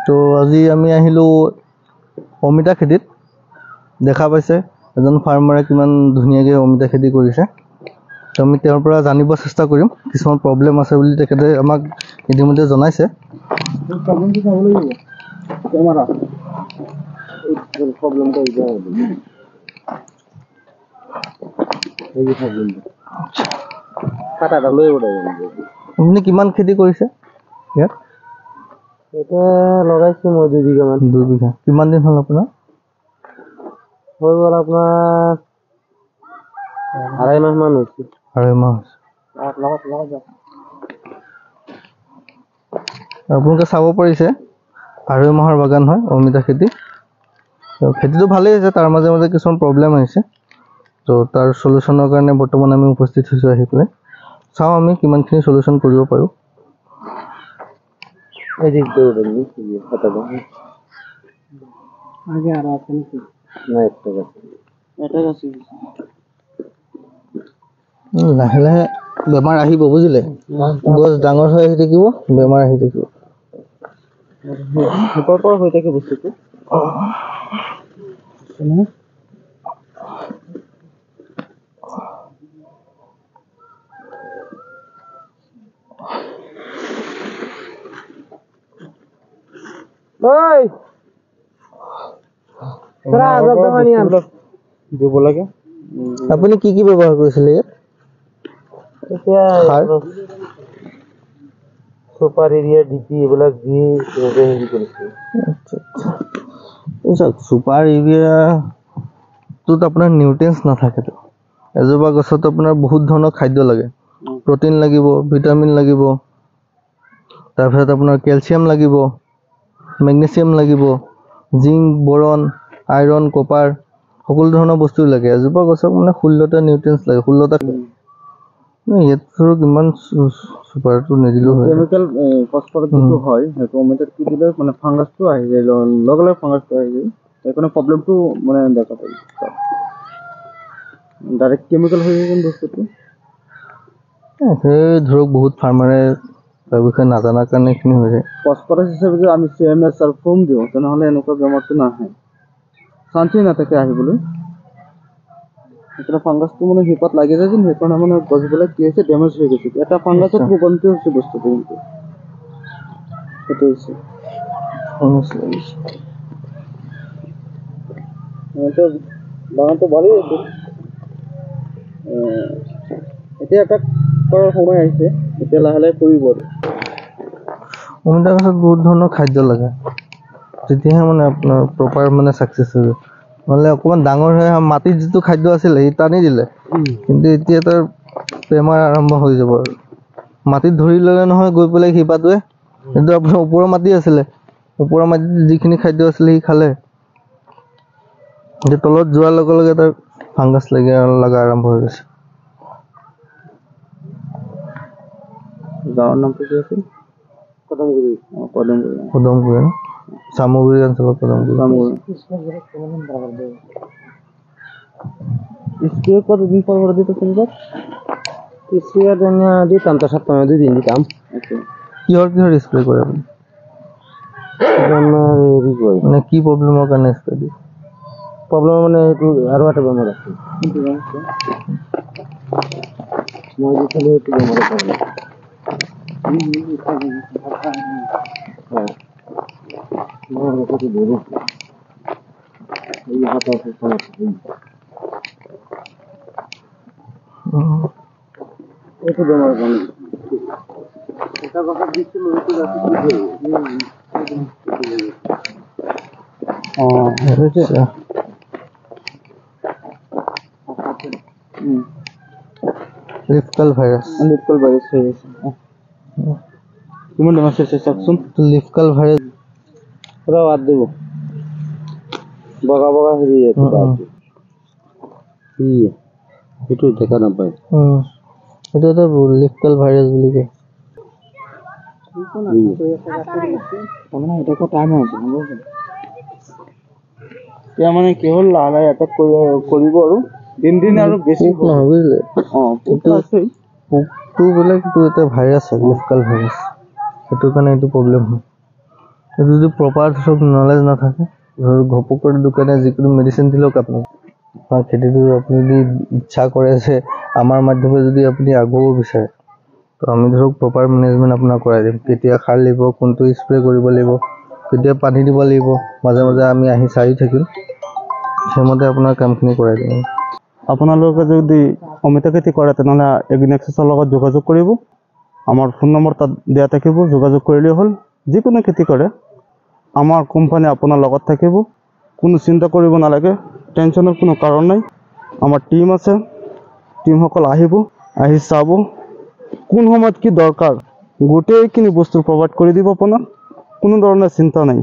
তো আজি আমি আহিলোঁ অমিতা খেতিত। দেখা পাইছে এজন ফাৰ্মাৰে কিমান ধুনীয়াকৈ অমিতা খেতি কৰিছে। তো আমি তেওঁৰ পৰা জানিব চেষ্টা কৰিম, কিছুমান প্ৰব্লেম আছে বুলি তেখেতে আমাক ইতিমধ্যে জনাইছে। আপুনি কিমান খেতি কৰিছে ইয়াত? এটা লগাইছো মই 2 বিঘা মান। 2 বিঘা। কিমান দিন হ'ল আপোনাৰ? হৈ গ'ল আপোনাৰ 2.5 মাহ মান হৈছে। 2.5 মাহ হৈছে। আপোনালোকে চাব পাৰিছে 2.5 মাহৰ বাগান হয় অমিতা খেতি। তো খেতিটো ভালেই হৈছে, তাৰ মাজে মাজে কিছুমান প্ৰব্লেম আহিছে। তো তাৰ সলিউশ্যনৰ কাৰণে বৰ্তমান আমি উপস্থিত হৈছোঁ আহি পেলাই। চাওঁ আমি কিমানখিনি সলিউশ্যন কৰিব পাৰোঁ। লাহে লাহে বেমাৰ আহিব, বুজিলে? গছ ডাঙৰ হৈ আহি থাকিব, বেমাৰ আহি থাকিব। হৈ থাকে বস্তুটো। দিব লাগে। আপুনি কি কি ব্যৱহাৰ কৰিছিলে ইয়াত? এতিয়া সুপাৰ এৰিয়া ডিপি এইবিলাক দি হেৰি কৰিছে। আচ্ছা, সুপাৰ এৰিয়াটোত আপোনাৰ নিউট্ৰিয়েন্টছ নাথাকেতো। এজোপা গছত আপোনাৰ বহুত ধৰণৰ খাদ্য লাগে। প্ৰটিন লাগিব, ভিটামিন লাগিব, তাৰপিছত আপোনাৰ কেলছিয়াম লাগিব, মেগনেছিয়াম লাগিব, জিংক, বৰণ, আইৰণ, কপাৰ, সকলো ধৰণৰ বস্তু লাগে। এজোপা গছক মানে 16টা নিউট্ৰিয়েন্টছ লাগে, 16টা। ইয়াত কিমান সুপাৰটো নিদিলেও হয়। কেমিকেল ফসফৰাছ যেটো হয় সেইটো অমিতাত কি দিলে মানে ফাংগাছটো আহি যায়, লগে লগে ফাংগাছটো আহি যায়। সেইকাৰণে প্ৰব্লেমটো মানে দেখা পায়। ডাইৰেক্ট কেমিকেল হৈ যায় বস্তুটো। সেই ধৰক বহুত ফাৰ্মাৰে তাৰ বিষয়ে নাজানাৰ কাৰণে এইখিনি হৈ যায়। ফসফৰাছ হিচাপে যদি আমি CMS আৰু ফোম দিওঁ তেনেহ'লে এনেকুৱা বেমাৰটো নাহে, চান্সেই নাথাকে আহিবলৈ। সেইকাৰণে ফাংগাছটো মানে শিপাত লাগি যায় যেন, সেইকাৰণে মানে গছবিলাক কি হৈছে ডেমেজ হৈ গৈছে। এটা ফাংগাছত ৰূপান্তৰিত হৈছে বস্তুটো, কিন্তু সেইটো হৈছে বাগানটো ভালেই হৈছে। এতিয়া এটা কৰাৰ সময় আহিছে, এতিয়া লাহে লাহে কৰিব আৰু। অমিতা গছত বহুত ধৰণৰ খাদ্য লাগে, তেতিয়াহে মানে আপোনাৰ প্ৰপাৰ মানে ছাকচেছ হৈ যায়। নহ'লে অকণমান ডাঙৰ হৈ মাটিত যিটো খাদ্য আছিলে সি টানি দিলে, কিন্তু এতিয়া তাৰ বেমাৰ আৰম্ভ হৈ যাব আৰু। মাটিত ধৰি ল'লে নহয় গৈ পেলাই শিপাটোৱে, কিন্তু আপোনাৰ ওপৰৰ মাটি আছিলে, ওপৰৰ মাটিত যিখিনি খাদ্য আছিলে সি খালে, এতিয়া তলত যোৱাৰ লগে লগে তাৰ ফাংগাছ লগা আৰম্ভ হৈ গৈছে। গাঁৱৰ নামটো কি আছিল? কদমগুৰি। কদমগুৰি ন? চামগুৰি অঞ্চলত কদমগুৰি। স্প্ৰে কতদিন পৰ কৰে দিতেছেন স্যাৰ? স্প্ৰে দিতাম তো সপ্তাহে 2 দিন দিতাম। কিহৰ স্প্ৰে কৰে আপুনি? মানে কি প্ৰব্লেমৰ কাৰণে স্প্ৰে দিয়ে? প্রবলেম মানে একটু আরো একটা বেমার আছে। মই দিলে একটু বেমার আছে। এটা বেমার জানি। এটা কথা দিছিল ওইটা আছে কি আচ্ছা। লিফকাল ভাইরাস হয়ে গেছে। কিমান বেমাৰ আছে চাওকচোন। লিফকাল ভাইৰাস পুৰা বাদ দেব। বগা বগা হেৰি আছে বাদ। এইটো দেখা নাপায়। এইটো এটা লিফকাল ভাইরাস বুলি কয়। এটা টাইম আছে এতিয়া মানে কি হ'ল লাহে লাহে এটাক কৰিব আৰু দিন দিন আৰু বেছি নহয়, বুজিলে? পোকটো আছে। পোকটো বেলেগ, কিন্তু এটা ভাইৰাছ হয় লিফকাল ভাইৰাছ, সেইটো কাৰণে এইটো প্ৰব্লেম হয়। এইটো যদি প্ৰপাৰ ধৰক নলেজ নাথাকে, ধৰক ঘপকৰে দোকানে যিকোনো মেডিচিন দিলক আপোনাক, আপোনাৰ খেতিটো আপুনি যদি ইচ্ছা কৰে যে আমাৰ মাধ্যমে যদি আপুনি আগুৱাব বিচাৰে, তো আমি ধৰক প্ৰপাৰ মেনেজমেণ্ট আপোনাক কৰাই দিম। কেতিয়া সাৰ লাগিব, কোনটো স্প্ৰে কৰিব লাগিব, কেতিয়া পানী দিব লাগিব, মাজে মাজে আমি আহি চাই থাকিম, সেইমতে আপোনাৰ কামখিনি কৰাই দিম। আপোনালোকে যদি অমিতা খেতি কৰে তেনেহ'লে এগ্ৰিনেক্সাছৰ লগত যোগাযোগ কৰিব। আমাৰ ফোন নম্বৰ তাত দিয়া থাকিব, যোগাযোগ কৰিলেই হ'ল। যিকোনো খেতি কৰে আমাৰ কোম্পানী আপোনাৰ লগত থাকিব, কোনো চিন্তা কৰিব নালাগে, টেনশ্যনৰ কোনো কাৰণ নাই। আমাৰ টীম আছে, টীমসকল আহিব, আহি চাব কোন সময়ত কি দৰকাৰ, গোটেইখিনি বস্তু প্ৰভাইড কৰি দিব আপোনাক, কোনো ধৰণৰ চিন্তা নাই।